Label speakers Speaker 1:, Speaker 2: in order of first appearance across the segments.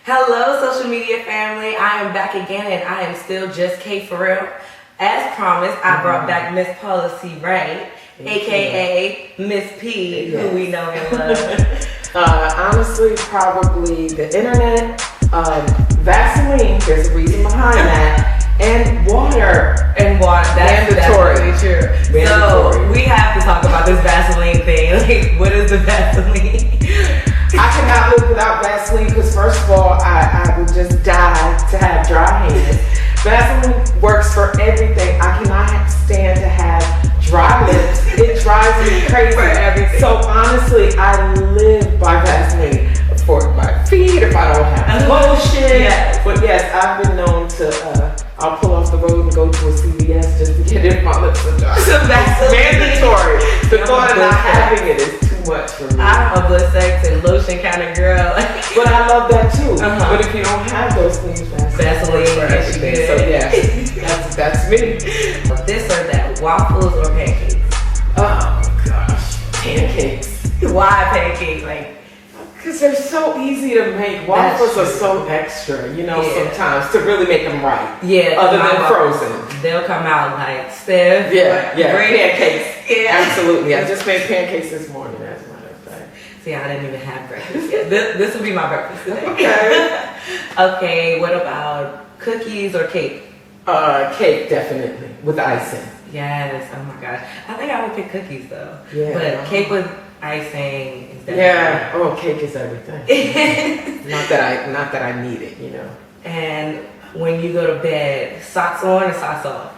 Speaker 1: Hello, social media family. I am back again, and I am still just K for real. As promised, I brought back Miss Policy Right, aka Ms.P, who we know and love.
Speaker 2: Honestly, probably the internet, Vaseline. There's a reason behind that, and water.
Speaker 1: That's
Speaker 2: Mandatory.
Speaker 1: true.
Speaker 2: Mandatory.
Speaker 1: So we have to talk about this Vaseline thing. Like, what is the Vaseline?
Speaker 2: I cannot live without Vaseline because first of all, I would just die to have dry hands. Vaseline works for everything. I cannot stand to have dry lips. It drives me crazy.
Speaker 1: For everything.
Speaker 2: So honestly, I live by Vaseline for my feet if I don't have lotion.
Speaker 1: Yes.
Speaker 2: But yes, I've been known to, I'll pull off the road and go to a CVS just to get it if my lips are dry.
Speaker 1: So Vaseline.
Speaker 2: Mandatory. The thought of not having it is too much for me.
Speaker 1: I'm a blood sex and lotion kind of girl.
Speaker 2: But I love that too. But if you don't have those things,
Speaker 1: Vaseline
Speaker 2: for
Speaker 1: is
Speaker 2: everything.
Speaker 1: good.
Speaker 2: So yeah, that's me.
Speaker 1: This or that, waffles or pancakes?
Speaker 2: Oh gosh, pancakes.
Speaker 1: Why pancakes? Like,
Speaker 2: Because they're so easy to make. Waffles are so extra, sometimes to really make them right.
Speaker 1: yeah,
Speaker 2: Other than frozen.
Speaker 1: they'll come out like stiff.
Speaker 2: Yeah,
Speaker 1: great.
Speaker 2: pancakes.
Speaker 1: Yeah.
Speaker 2: Absolutely. I just made pancakes this morning, as a matter of fact.
Speaker 1: See, I didn't even have breakfast yet. This will be my breakfast today.
Speaker 2: Okay.
Speaker 1: Okay, what about cookies or cake?
Speaker 2: Cake, definitely, with icing.
Speaker 1: Yes, oh my gosh. I think I would pick cookies though.
Speaker 2: Yeah.
Speaker 1: But cake with icing is definitely.
Speaker 2: Yeah. Oh, cake is everything. not that I need it,
Speaker 1: And when you go to bed, socks on or socks off?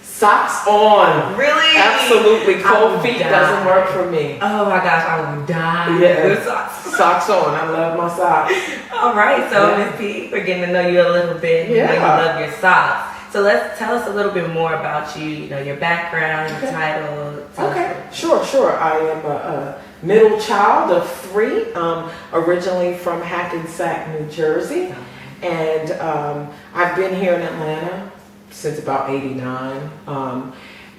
Speaker 2: Socks on.
Speaker 1: Really?
Speaker 2: Absolutely. Cold
Speaker 1: I
Speaker 2: feet
Speaker 1: would
Speaker 2: doesn't
Speaker 1: die.
Speaker 2: work for me.
Speaker 1: Oh my gosh, I would die
Speaker 2: Yeah.
Speaker 1: with socks.
Speaker 2: Socks on. I love my socks.
Speaker 1: All right, so
Speaker 2: Yeah.
Speaker 1: Ms. P, we're getting to know you a little bit. We know you
Speaker 2: Yeah.
Speaker 1: love your socks. So let's tell us a little bit more about you. Your background, your title. Tell us.
Speaker 2: Okay. Sure. I am a middle child of 3, originally from Hackensack, New Jersey. And I've been here in Atlanta since about '89.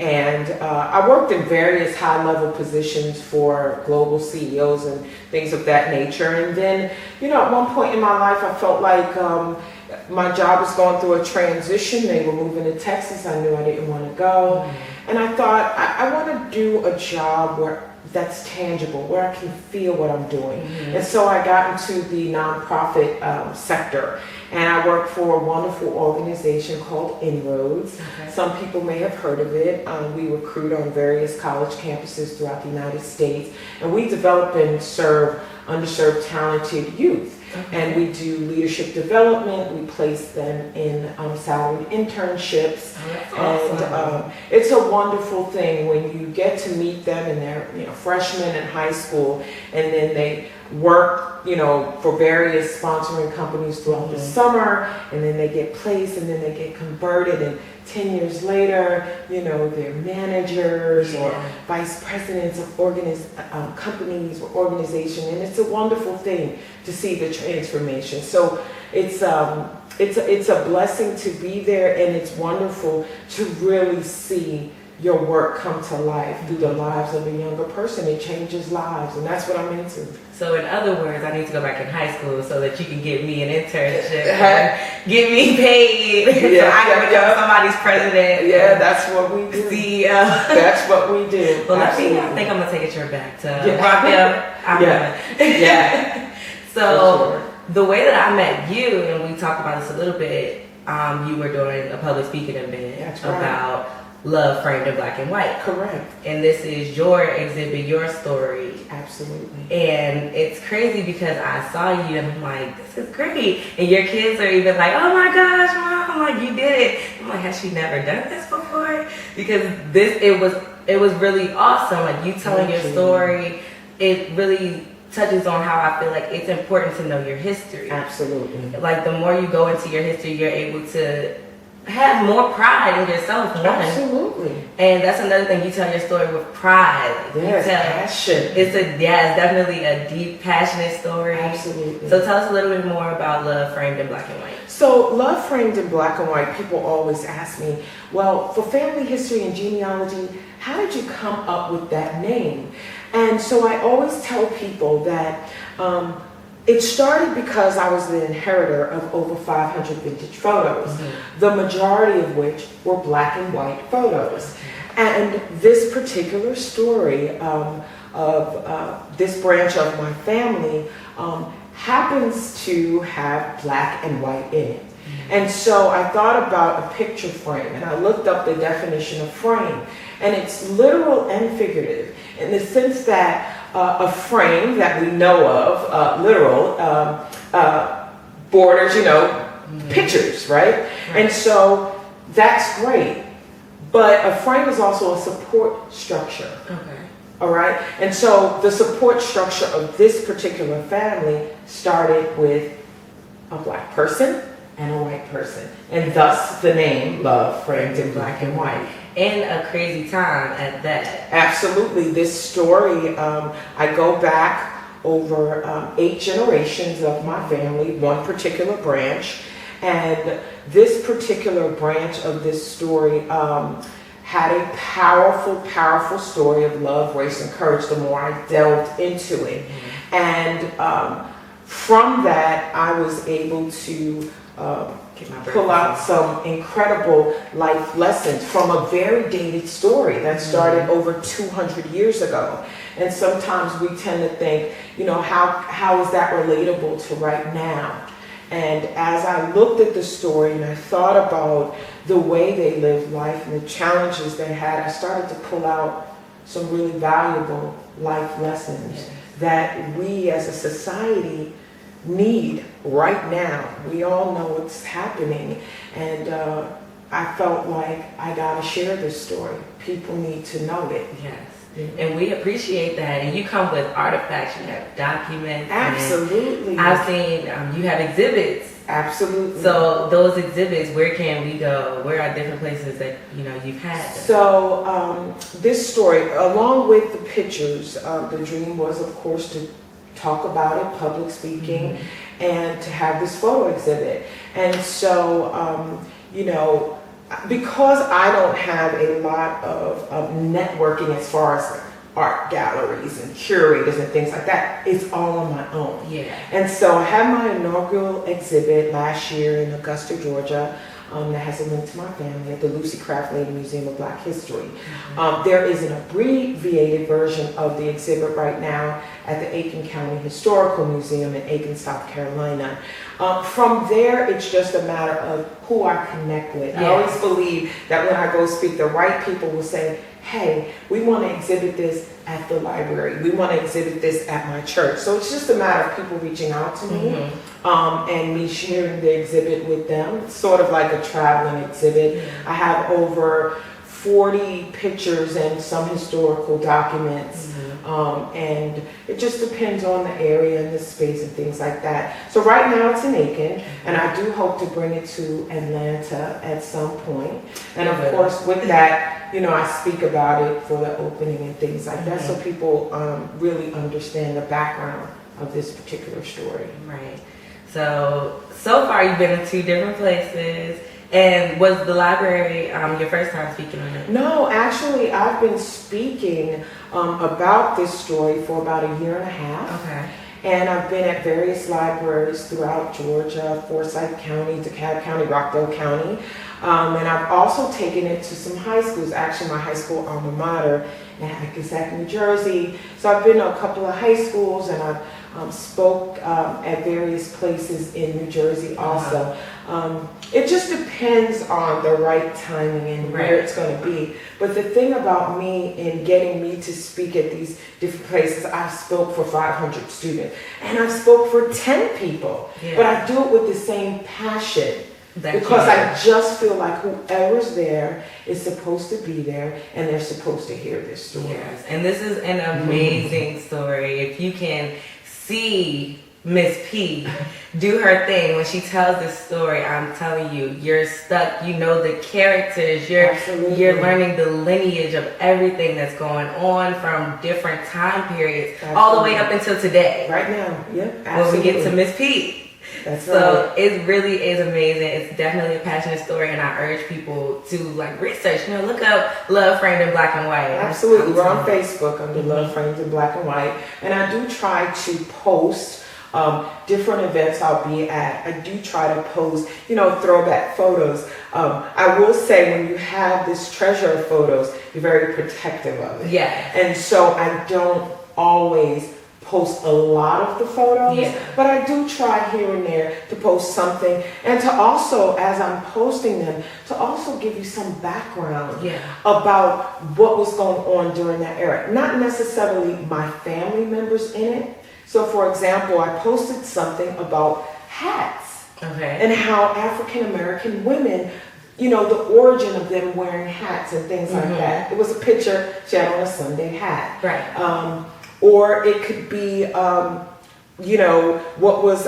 Speaker 2: I worked in various high-level positions for global CEOs and things of that nature. And then, at one point in my life, I felt like my job was going through a transition. They were moving to Texas. I knew I didn't want to go. And I thought, I want to do a job that's tangible, where I can feel what I'm doing. And so I got into the nonprofit sector. And I work for a wonderful organization called Inroads.
Speaker 1: Okay.
Speaker 2: Some people may have heard of it. We recruit on various college campuses throughout the United States. And we develop and serve underserved, talented youth. Okay. And we do leadership development. We place them in salaried internships.
Speaker 1: Oh, that's awesome.
Speaker 2: And it's a wonderful thing when you get to meet them and they're freshmen in high school, and then they work for various sponsoring companies throughout the summer, and then they get placed, and then they get converted, and 10 years later, they're managers or vice presidents of companies or organizations, and it's a wonderful thing to see the transformation. So it's a blessing to be there, and it's wonderful to really see your work come to life through the lives of a younger person. It changes lives, and that's what I'm into.
Speaker 1: So in other words, I need to go back in high school so that you can give me an internship and get me paid so I can become somebody's president.
Speaker 2: Yeah, that's what we do.
Speaker 1: CEO.
Speaker 2: That's what we do.
Speaker 1: Well, I
Speaker 2: Absolutely.
Speaker 1: think I'm going to take a trip back to
Speaker 2: Yeah. Yeah.
Speaker 1: So the way that I met you, and we talked about this a little bit, you were doing a public speaking event about love framed in black and white.
Speaker 2: Correct.
Speaker 1: And this is your exhibit, your story.
Speaker 2: Absolutely.
Speaker 1: And it's crazy because I saw you and I'm like, this is great. And your kids are even like, oh my gosh, Mom, I'm like, you did it. I'm like, has she never done this before? Because it was really awesome. Like, you telling your story, it really touches on how I feel like it's important to know your history.
Speaker 2: Absolutely.
Speaker 1: Like, the more you go into your history, you're able to have more pride in yourself.
Speaker 2: Absolutely.
Speaker 1: And that's another thing. You tell your story with pride.
Speaker 2: Yes, passion.
Speaker 1: It's definitely a deep, passionate story.
Speaker 2: Absolutely.
Speaker 1: So tell us a little bit more about Love Framed in Black and White.
Speaker 2: So Love Framed in Black and White, people always ask me, well, for family history and genealogy, how did you come up with that name? And so I always tell people that it started because I was the inheritor of over 500 vintage photos, the majority of which were black and white photos. And this particular story of this branch of my family happens to have black and white in it. And so I thought about a picture frame, and I looked up the definition of frame, and it's literal and figurative in the sense that a frame that we know of, literal, borders, pictures, right? And so that's great. But a frame is also a support structure. Okay. All right? And so the support structure of this particular family started with a black person and a white person. And thus the name Love Framed in Black and White.
Speaker 1: And a crazy time at that.
Speaker 2: Absolutely. This story, I go back over 8 generations of my family, one particular branch. And this particular branch of this story had a powerful, powerful story of love, race, and courage the more I delved into it. And from that, I was able to pull out some incredible life lessons from a very dated story that started over 200 years ago. And sometimes we tend to think, how is that relatable to right now? And as I looked at the story and I thought about the way they lived life and the challenges they had, I started to pull out some really valuable life lessons that we as a society need right now. We all know what's happening, and I felt like I gotta share this story. People need to know it.
Speaker 1: Yes. And we appreciate that. And you come with artifacts, you have documents.
Speaker 2: Absolutely.
Speaker 1: I've seen you have exhibits.
Speaker 2: Absolutely.
Speaker 1: So those exhibits, where can we go? Where are different places that you've had them?
Speaker 2: So this story, along with the pictures, the dream was, of course, to talk about it, public speaking, and to have this photo exhibit. And so, because I don't have a lot of networking as far as art galleries and curators and things like that, it's all on my own. Yeah. And so I had my inaugural exhibit last year in Augusta, Georgia, that has a link to my family at the Lucy Craft Lady Museum of Black History. There is an abbreviated version of the exhibit right now at the Aiken County Historical Museum in Aiken, South Carolina. From there, it's just a matter of who I connect with. I always believe that when I go speak, the right people will say, hey, we want to exhibit this at the library. We want to exhibit this at my church. So it's just a matter of people reaching out to me and me sharing the exhibit with them. It's sort of like a traveling exhibit. I have over 40 pictures and some historical documents. And it just depends on the area and the space and things like that. So right now it's in Aiken, and I do hope to bring it to Atlanta at some point. And of course with that, I speak about it for the opening and things like that, so people really understand the background of this particular story.
Speaker 1: Right. So far you've been in 2 different places. And was the library your first time speaking on it?
Speaker 2: No, actually, I've been speaking about this story for about a year and a half. Okay. And I've been at various libraries throughout Georgia, Forsyth County, DeKalb County, Rockville County. And I've also taken it to some high schools, actually my high school alma mater in Hackensack, New Jersey. So I've been to a couple of high schools, and I've spoke at various places in New Jersey also. It just depends on the right timing and where it's going to be. But the thing about me in getting me to speak at these different places, I've spoke for 500 students, and I've spoke for 10 people. Yeah. But I do it with the same passion. Because I just feel like whoever's there is supposed to be there, and they're supposed to hear this story.
Speaker 1: Yes, and this is an amazing story. If you can see Ms.P do her thing when she tells this story, I'm telling you, you're stuck. The characters. You're learning the lineage of everything that's going on from different time periods, all the way up until today.
Speaker 2: Right now, yeah.
Speaker 1: When we get to Ms.P. So it really is amazing. It's definitely a passionate story, and I urge people to research. Look up Love Framed in Black and White.
Speaker 2: Absolutely, we're on Facebook under Love Framed in Black and White, and I do try to post different events I'll be at. I do try to post, throwback photos. I will say when you have this treasure of photos, you're very protective of it.
Speaker 1: Yeah.
Speaker 2: And so I don't always post a lot of the photos, but I do try here and there to post something, and to also, as I'm posting them, to also give you some background about what was going on during that era. Not necessarily my family members in it. So for example, I posted something about hats and how African American women, the origin of them wearing hats and things like that. It was a picture she had on a Sunday hat.
Speaker 1: Right.
Speaker 2: Or it could be, what was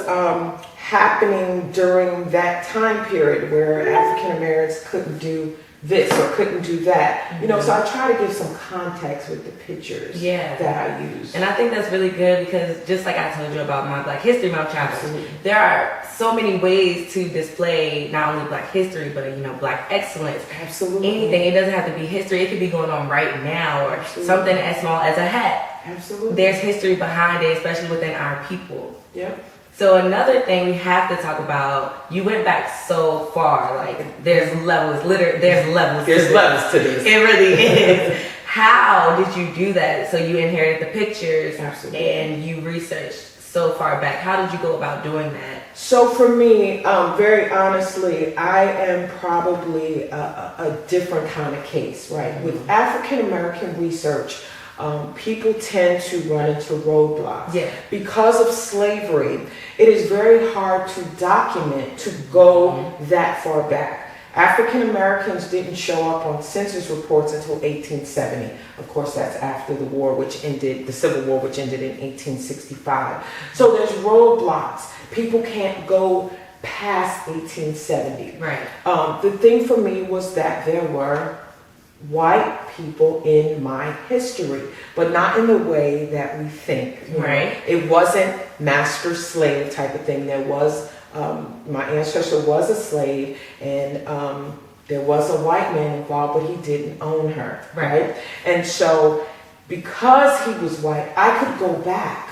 Speaker 2: happening during that time period where African Americans couldn't do this or couldn't do that. So I try to give some context with the pictures that I use.
Speaker 1: And I think that's really good because just like I told you about my Black History Month challenge, there are so many ways to display not only Black history, but Black excellence.
Speaker 2: Absolutely.
Speaker 1: Anything. It doesn't have to be history. It could be going on right now or something as small as a hat.
Speaker 2: Absolutely.
Speaker 1: There's history behind it, especially within our people.
Speaker 2: Yep.
Speaker 1: So another thing we have to talk about, you went back so far, like there's levels to this. It really is. How did you do that? So you inherited the pictures and you researched so far back. How did you go about doing that?
Speaker 2: So for me, very honestly, I am probably a different kind of case, right? With African American research, people tend to run into roadblocks. Because of slavery, it is very hard to document, to go that far back. African Americans didn't show up on census reports until 1870. Of course, that's after the war, the Civil War, which ended in 1865. So there's roadblocks. People can't go past 1870.
Speaker 1: Right.
Speaker 2: The thing for me was that there were white people in my history, but not in the way that we think.
Speaker 1: Right.
Speaker 2: It wasn't master slave type of thing. There was, my ancestor was a slave, and there was a white man involved, but he didn't own her. Right. And so because he was white, I could go back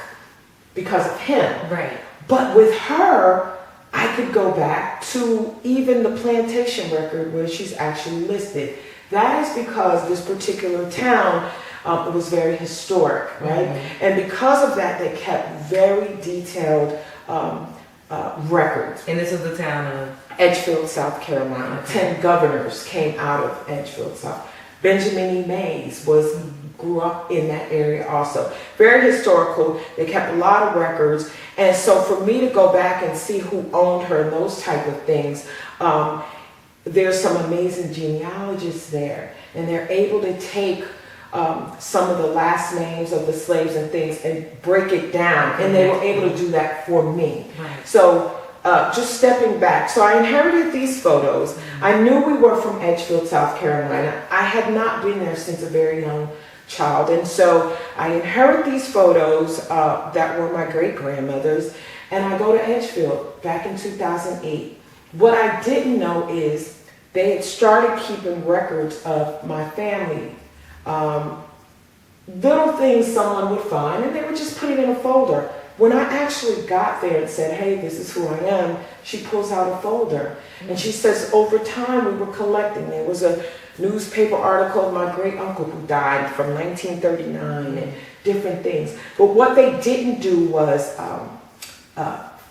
Speaker 2: because of him.
Speaker 1: Right.
Speaker 2: But with her, I could go back to even the plantation record where she's actually listed. That is because this particular town was very historic, right? And because of that, they kept very detailed records.
Speaker 1: And this was the town of?
Speaker 2: Edgefield, South Carolina. 10 governors came out of Edgefield, South. Benjamin E. Mays grew up in that area also. Very historical. They kept a lot of records. And so for me to go back and see who owned her and those type of things, there's some amazing genealogists there, and they're able to take some of the last names of the slaves and things and break it down, and they were able to do that for me. Right. So just stepping back, so I inherited these photos. I knew we were from Edgefield, South Carolina. I had not been there since a very young child, and so I inherit these photos that were my great-grandmother's, and I go to Edgefield back in 2008. What I didn't know is they had started keeping records of my family. Little things someone would find, and they would just put it in a folder. When I actually got there and said, hey, this is who I am, she pulls out a folder. And she says, over time, we were collecting. There was a newspaper article of my great-uncle who died from 1939 and different things. But what they didn't do was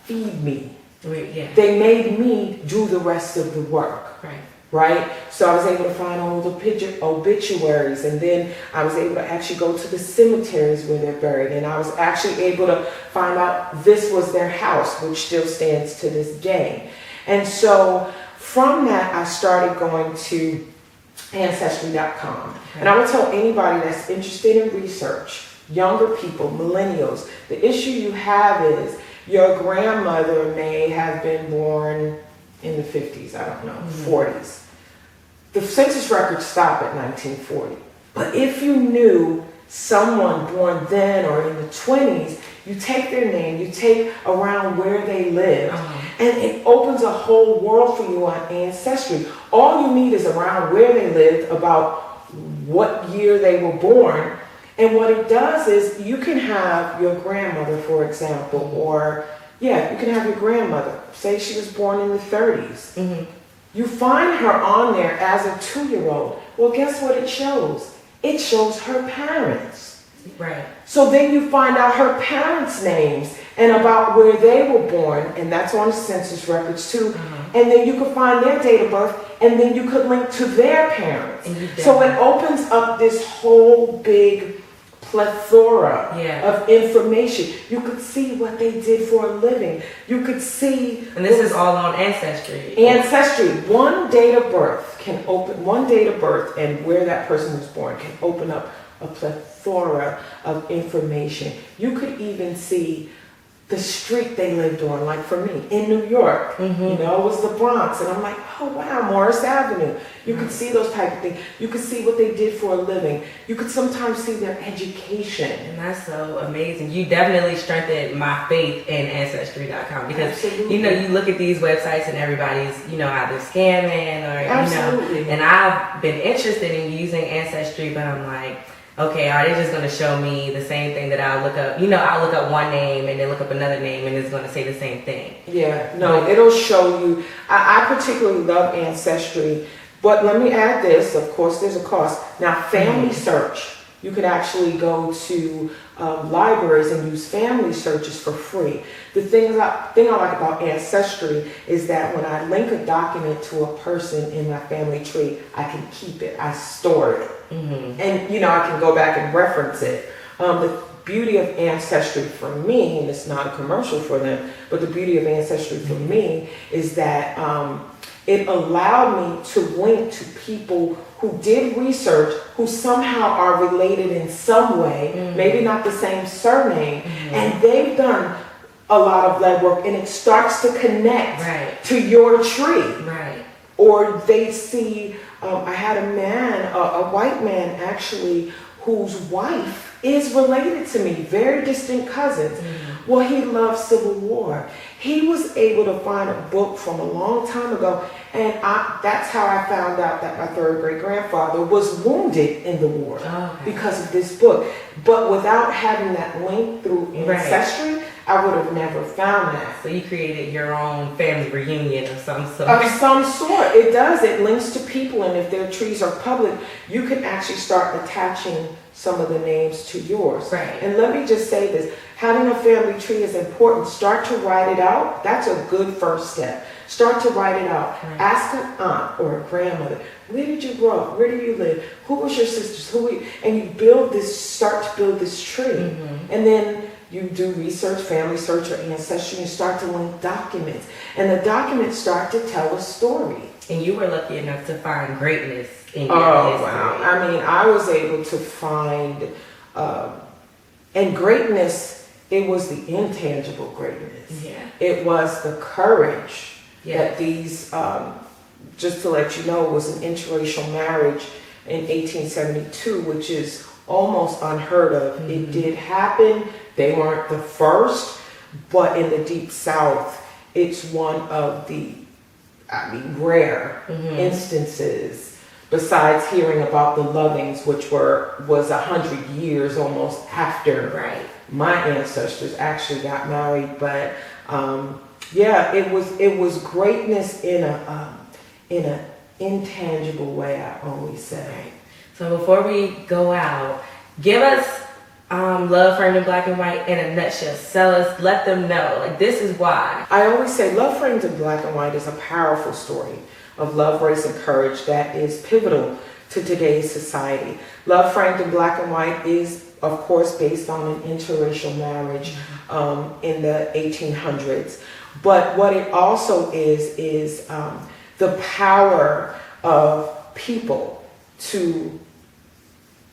Speaker 2: feed me. They made me do the rest of the work. Right? So I was able to find all the obituaries, and then I was able to actually go to the cemeteries where they're buried, and I was actually able to find out this was their house, which still stands to this day. And so from that, I started going to Ancestry.com. And I would tell anybody that's interested in research, younger people, millennials, the issue you have is your grandmother may have been born in the 50s, I don't know, 40s. The census records stop at 1940. But if you knew someone born then or in the 20s, you take their name, you take around where they lived, and it opens a whole world for you on Ancestry. All you need is around where they lived, about what year they were born, and what it does is you can have your grandmother, for example, or Yeah, you can have your grandmother. Say she was born in the 30s.
Speaker 1: Mm-hmm.
Speaker 2: You find her on there as a 2-year-old. Well, guess what it shows? It shows her parents.
Speaker 1: Right.
Speaker 2: So then you find out her parents' names and about where they were born, and that's on the census records too. And then you could find their date of birth, and then you could link to their parents. So it opens up this whole big plethora of information. You could see what they did for a living. You could see.
Speaker 1: And this is all on Ancestry.
Speaker 2: Ancestry. One date of birth and where that person was born can open up a plethora of information. You could even see the street they lived on, like for me, in New York, you know, it was the Bronx, and I'm like, oh wow, Morris Avenue. You could see those type of things. You could see what they did for a living. You could sometimes see their education.
Speaker 1: And that's so amazing. You definitely strengthened my faith in Ancestry.com because, you know, you look at these websites and everybody's, you know, either scamming or, you know, and I've been interested in using Ancestry, but I'm like, okay, are they just going to show me the same thing that I'll look up? You know, I'll look up one name and then look up another name and it's going to say the same thing.
Speaker 2: Yeah, no, it'll show you. I particularly love Ancestry, but let me add this. Of course, there's a cost. Now, family search. You can actually go to libraries and use family searches for free. The thing I like about Ancestry is that when I link a document to a person in my family tree, I can keep it. I store it. And, you know, I can go back and reference it. The beauty of Ancestry for me, and it's not a commercial for them, but the beauty of Ancestry for me is that it allowed me to link to people who did research, who somehow are related in some way, maybe not the same surname, and they've done a lot of legwork, and it starts to connect to your tree. Or they see, I had a man, a white man actually, whose wife is related to me, very distant cousins. Well, he loved Civil War. He was able to find a book from a long time ago, and that's how I found out that my third great grandfather was wounded in the war because of this book. But without having that link through Ancestry, I would have never found that.
Speaker 1: So you created your own family reunion of some sort.
Speaker 2: Of some sort. It does. It links to people, and if their trees are public, you can actually start attaching some of the names to yours. And let me just say this. Having a family tree is important. Start to write it out. That's a good first step. Start to write it out. Ask an aunt or a grandmother, where did you grow up? Where do you live? Who was your sisters? And you start to build this tree. And then you do research, family search, or ancestry, and start to link documents. And the documents start to tell a story.
Speaker 1: And you were lucky enough to find greatness in your history.
Speaker 2: Wow. I mean, I was able to find, and greatness, it was the intangible greatness. It was the courage that these, just to let you know, it was an interracial marriage in 1872, which is almost unheard of. It did happen. They weren't the first, but in the Deep South, it's one of the, rare instances, besides hearing about the Lovings, which was 100 years almost after my ancestors actually got married. But it was greatness in a intangible way, I always say.
Speaker 1: So before we go out, give us Love Framed in Black and White in a nutshell. Sell us, let them know, like, this is why.
Speaker 2: I always say Love Framed in Black and White is a powerful story of love, race, and courage that is pivotal to today's society. Love Framed in Black and White is, of course, based on an interracial marriage in the 1800s. But what it also is the power of people to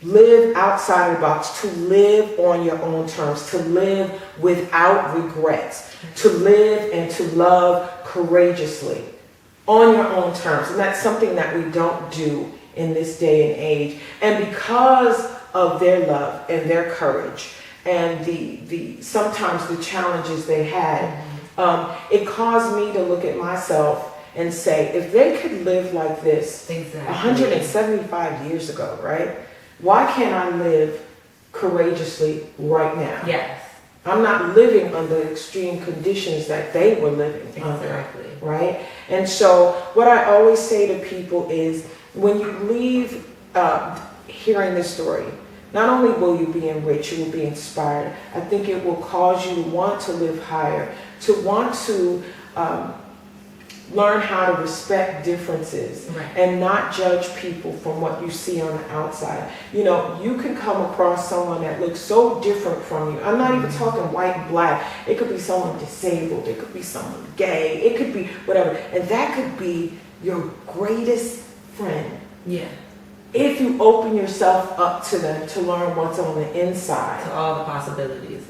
Speaker 2: live outside the box, to live on your own terms, to live without regrets, to live and to love courageously on your own terms. And that's something that we don't do in this day and age. And because of their love and their courage and the sometimes the challenges they had, it caused me to look at myself and say, if they could live like this 175 years ago, right? Why can't I live courageously right now?
Speaker 1: Yes.
Speaker 2: I'm not living under extreme conditions that they were living under,
Speaker 1: Exactly.
Speaker 2: right? And so what I always say to people is, when you leave hearing this story, not only will you be enriched, you will be inspired. I think it will cause you to want to live higher, to want to learn how to respect differences,
Speaker 1: Right.
Speaker 2: and not judge people from what you see on the outside. You know, you can come across someone that looks so different from you. I'm not even talking white and black. It could be someone disabled. It could be someone gay. It could be whatever. And that could be your greatest friend.
Speaker 1: Yeah.
Speaker 2: If you open yourself up to them to learn what's on the inside.
Speaker 1: To all the possibilities.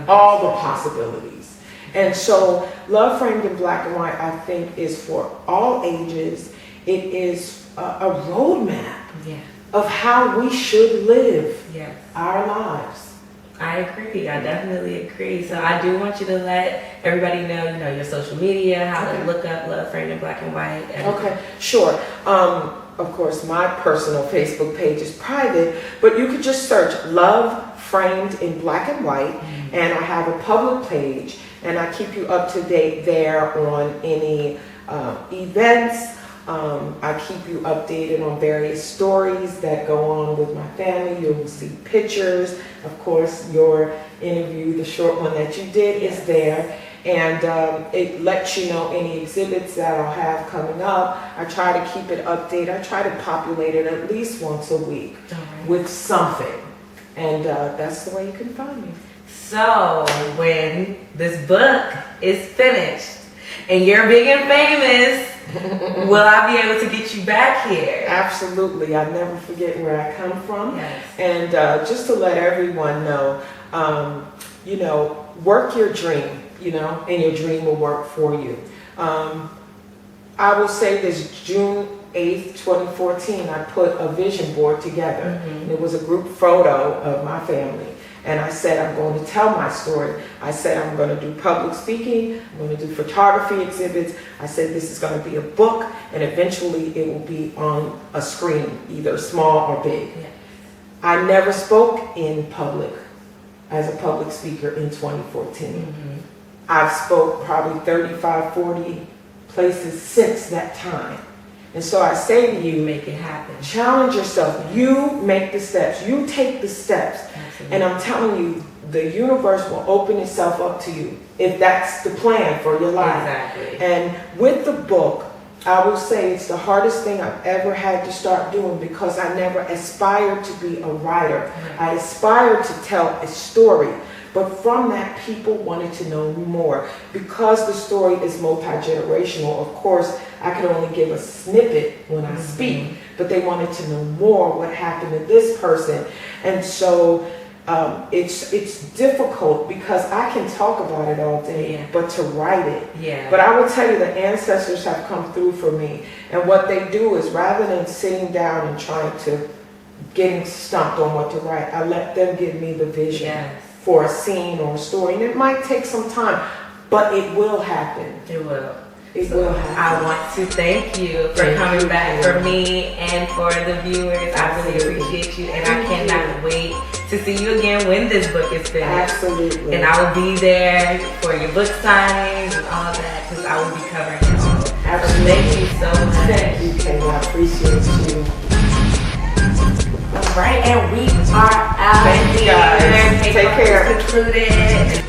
Speaker 2: All the possibilities. And so Love Framed in Black and White, I think, is for all ages. It is a roadmap
Speaker 1: Yeah.
Speaker 2: of how we should live
Speaker 1: Yes.
Speaker 2: our lives.
Speaker 1: I agree. I definitely agree. So I do want you to let everybody know, you know, your social media, how to look up Love Framed in Black and White.
Speaker 2: Okay, sure. Of course, my personal Facebook page is private, but you could just search Love Framed in Black and White, and I have a public page, and I keep you up to date there on any events. I keep you updated on various stories that go on with my family. You'll see pictures. Of course, your interview, the short one that you did, is there. And it lets you know any exhibits that I'll have coming up. I try to keep it updated. I try to populate it at least once a week with something. And that's the way you can find me.
Speaker 1: So when this book is finished and you're big and famous, will I be able to get you back here?
Speaker 2: Absolutely. I never forget where I come from.
Speaker 1: Yes.
Speaker 2: And just to let everyone know, you know, work your dream, you know, and your dream will work for you. I will say this, June 8th, 2014, I put a vision board together. And it was a group photo of my family. And I said, I'm going to tell my story. I said, I'm going to do public speaking. I'm going to do photography exhibits. I said, this is going to be a book, and eventually it will be on a screen, either small or big.
Speaker 1: Yeah.
Speaker 2: I never spoke in public as a public speaker in 2014. I've spoke probably 35, 40 places since that time. And so I say to you,
Speaker 1: Make it happen.
Speaker 2: challenge yourself. You make the steps. You take the steps.
Speaker 1: Absolutely.
Speaker 2: And I'm telling you, the universe will open itself up to you if that's the plan for your life.
Speaker 1: Exactly.
Speaker 2: And with the book, I will say it's the hardest thing I've ever had to start doing, because I never aspired to be a writer. I aspired to tell a story. But from that, people wanted to know more. Because the story is multi-generational, of course, I could only give a snippet when I speak, but they wanted to know more, what happened to this person. And so it's difficult, because I can talk about it all day, but to write it.
Speaker 1: Yeah.
Speaker 2: But I will tell you, the ancestors have come through for me. And what they do is, rather than sitting down and trying to getting stumped on what to write, I let them give me the vision.
Speaker 1: Yes.
Speaker 2: For a scene or a story. And it might take some time, but it will happen.
Speaker 1: It will.
Speaker 2: It will happen.
Speaker 1: I want to thank you for coming back for me and for the viewers. I really appreciate you, and I cannot wait to see you again when this book is finished.
Speaker 2: Absolutely.
Speaker 1: And I will be there for your book signings and all that, because I will be covering it all.
Speaker 2: Absolutely.
Speaker 1: Thank you so much.
Speaker 2: Thank you, Kayla. I appreciate you.
Speaker 1: All right, and we are out.
Speaker 2: Thank you, guys.
Speaker 1: Take care. Concluded.